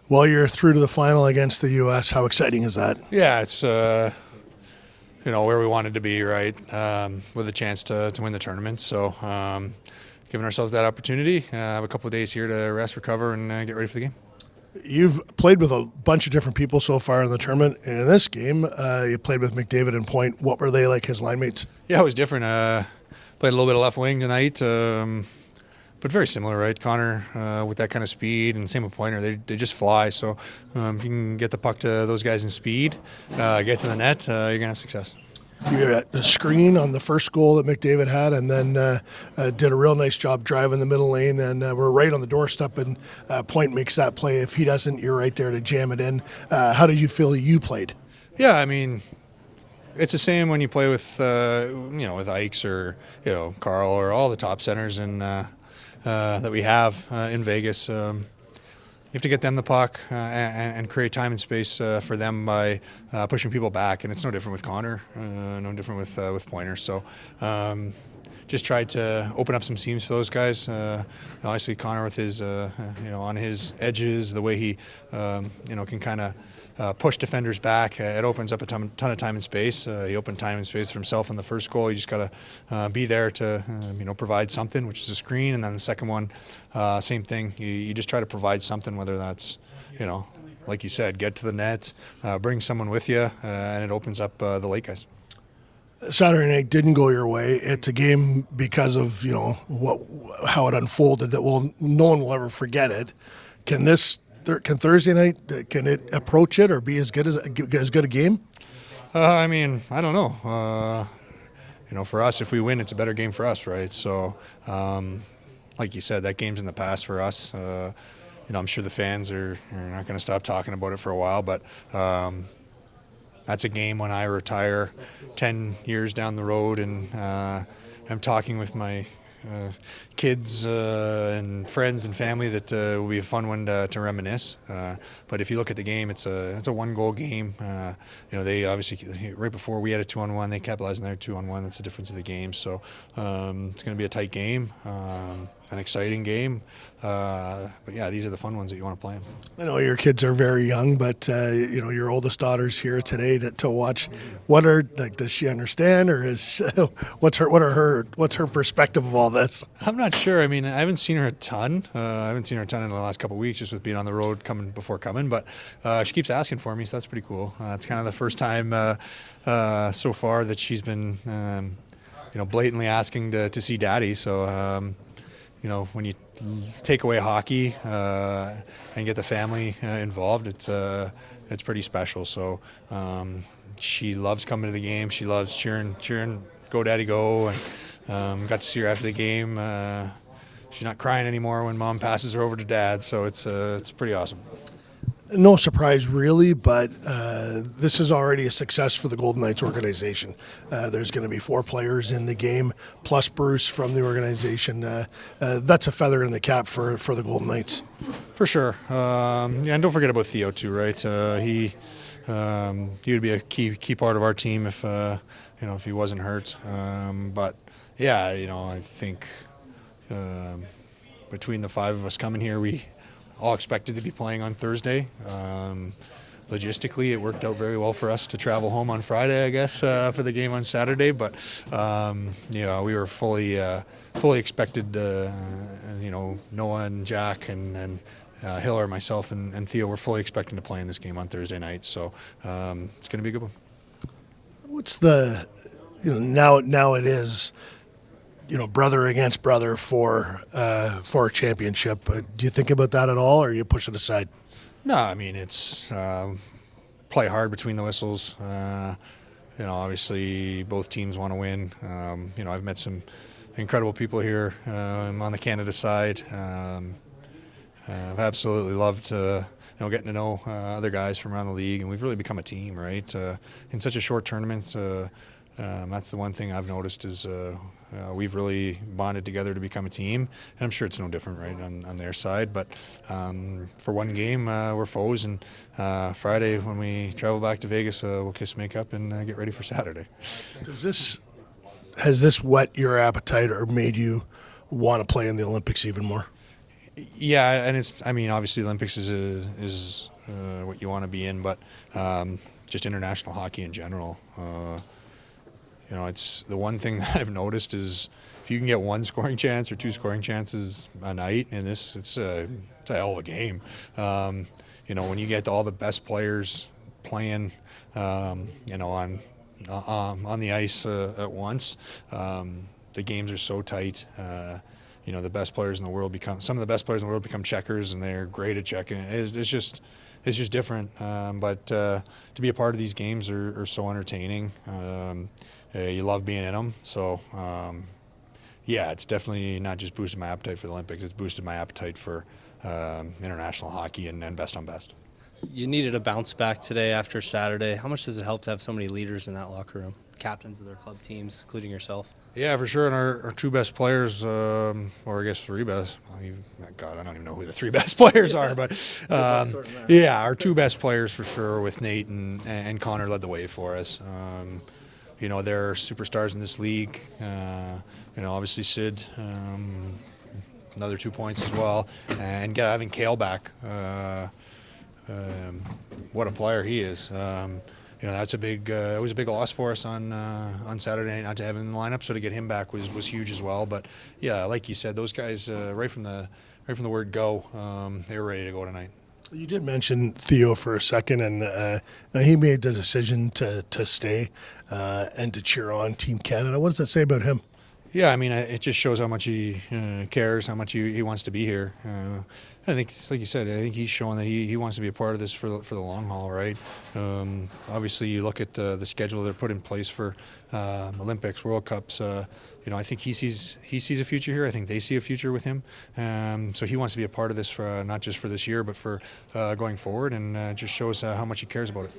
Well, you're through to the final against the U.S. How exciting is that? Yeah, it's where we wanted to be, right? With a chance to win the tournament. So giving ourselves that opportunity. Have a couple of days here to rest, recover, and get ready for the game. You've played with a bunch of different people so far in the tournament. In this game, you played with McDavid and Point. What were they like, his line mates? Yeah, it was different. Played a little bit of left wing tonight, but very similar, right? Connor with that kind of speed, and same with Pointer. They just fly. So if you can get the puck to those guys in speed, get to the net, you're going to have success. You got a screen on the first goal that McDavid had, and then did a real nice job driving the middle lane, and we're right on the doorstep, and Point makes that play. If he doesn't, you're right there to jam it in. How did you feel you played? Yeah, I mean, it's the same when you play with with Ikes or Carl or all the top centers that we have in Vegas. You have to get them the puck and create time and space for them by pushing people back, and it's no different with Connor, no different with Pointer. So just tried to open up some seams for those guys. Obviously, Connor with his on his edges, the way he can kind of push defenders back. It opens up a ton of time and space. He opened time and space for himself in the first goal. You just got to be there to provide something, which is a screen, and then the second one, same thing. You just try to provide something, whether that's like you said, get to the net, bring someone with you, and it opens up the late guys. Saturday night didn't go your way. It's a game because of how it unfolded that no one will ever forget it. Can Thursday night, can it approach it or be as good a game? I mean, I don't know. For us, if we win, it's a better game for us, right? So, like you said, that game's in the past for us. I'm sure the fans are not going to stop talking about it for a while, but that's a game when I retire 10 years down the road and I'm talking with my kids and friends and family that will be a fun one to reminisce. But if you look at the game, it's a one-goal game. They obviously, right before we had a 2-on-1, they capitalized on their 2-on-1. That's the difference of the game. So it's going to be a tight game, an exciting game. But yeah, these are the fun ones that you want to play. I know your kids are very young, but your oldest daughter's here today to watch. Does she understand, or what's her perspective of all this? I'm not sure. I mean, I haven't seen her a ton. I haven't seen her a ton in the last couple of weeks, just with being on the road coming. But she keeps asking for me, so that's pretty cool. It's kind of the first time so far that she's been, blatantly asking to see Daddy. So. When you take away hockey and get the family involved, it's pretty special. So she loves coming to the game. She loves cheering, "Go Daddy, go!" And got to see her after the game. She's not crying anymore when Mom passes her over to Dad. So it's pretty awesome. No surprise, really, but this is already a success for the Golden Knights organization. There's going to be 4 players in the game, plus Bruce from the organization. That's a feather in the cap for the Golden Knights. For sure. And don't forget about Theo, too, right? He would be a key part of our team if he wasn't hurt. But, yeah, I think between the 5 of us coming here, we all expected to be playing on Thursday. Logistically, it worked out very well for us to travel home on Friday, I guess, for the game on Saturday. But we were fully expected. Noah and Jack and Hiller, myself, and Theo were fully expecting to play in this game on Thursday night. So it's going to be a good one. What's the now it is. Brother against brother for a championship. Do you think about that at all, or you push it aside? No, I mean, it's play hard between the whistles. Obviously both teams want to win. I've met some incredible people here on the Canada side. I've absolutely loved getting to know other guys from around the league, and we've really become a team, right? In such a short tournament, that's the one thing I've noticed is we've really bonded together to become a team, and I'm sure it's no different, right, on their side. But for one game, we're foes, and Friday when we travel back to Vegas, we'll kiss makeup and get ready for Saturday. Has this whet your appetite or made you want to play in the Olympics even more? Yeah, and it's. I mean, obviously, Olympics is what you want to be in, but just international hockey in general. It's the one thing that I've noticed is if you can get one scoring chance or two scoring chances a night in this, it's a hell of a game. When you get all the best players playing, on the ice at once, the games are so tight. The best players in the world some of the best players in the world become checkers, and they're great at checking. It's just different. But to be a part of these games are so entertaining. You love being in them. So, yeah, it's definitely not just boosted my appetite for the Olympics. It's boosted my appetite for international hockey and best on best. You needed a bounce back today after Saturday. How much does it help to have so many leaders in that locker room, captains of their club teams, including yourself? Yeah, for sure. And our two best players, or I guess three best. God, I don't even know who the three best players are, but yeah, our two best players for sure, with Nate and Connor, led the way for us. They're superstars in this league. Obviously Sid, another 2 points as well, and having Kale back. What a player he is. That's a big. It was a big loss for us on Saturday night not to have him in the lineup. So to get him back was huge as well. But yeah, like you said, those guys right from the word go, they were ready to go tonight. You did mention Theo for a second, and he made the decision to stay and to cheer on Team Canada. What does that say about him? Yeah, I mean, it just shows how much he cares, how much he wants to be here. I think, like you said, I think he's showing that he wants to be a part of this for the long haul, right? Obviously, you look at the schedule they're put in place for Olympics, World Cups. I think he sees a future here. I think they see a future with him. So he wants to be a part of this for not just for this year, but for going forward, and just shows how much he cares about it.